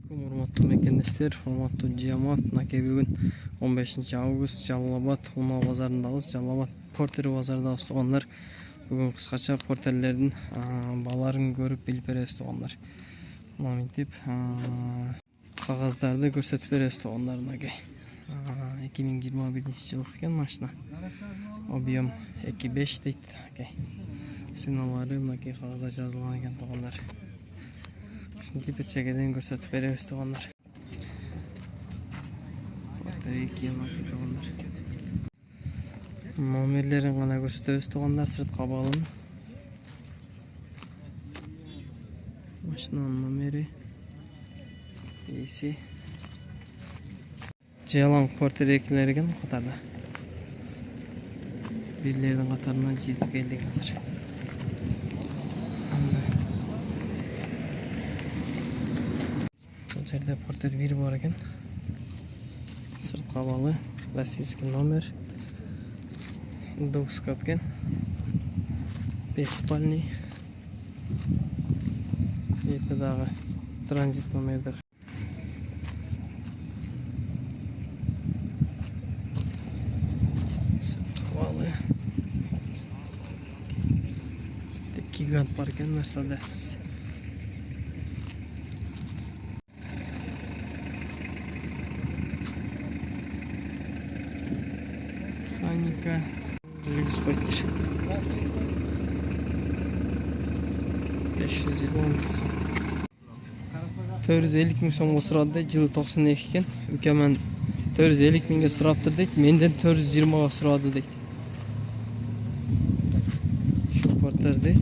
Урматтуу мекендештер, урматтуу жамаат, мынакей бүгүн 15 август Жалал-Абад унаа базарындабыз. Жалал-Абад портери базарындабыз туугандар. Бүгүн кыскача портерлердин бааларын көрүп билип беребиз туугандар. Мына мынтип кагаздарды көрсөтүп беребиз туугандар. Мынакей 2021-жылы экен машина. Объем 2.5 дейт. Сыналары мынакей кагазда жазылган экен туугандар. Ушинтип бир чегеден көрсөтүп беребиз туугандар. Портер 2 мынакей туугандар. Номерлерин гана көрсөтөбүз туугандар, сырткы абалын. Машинанын номери, эси. Жалаң портер 2-лер экен катарда. Бирлердин катарына жетип келдик азыр. Бул жерде портер 1 бар экен. Сырткы абалы, российский номер. Двухскат экен. 5 спальный. Жерде дагы транзит номердер. Сырткы абалы. Гигант бар экен, Мерседес. Механика. Жүргүз койтур. 450 миң сомго сурады дейт, жылы 92 экен. Үкемен 450 миңге сураптыр дейт, менден 420га сурады дейт. Şu porterdi.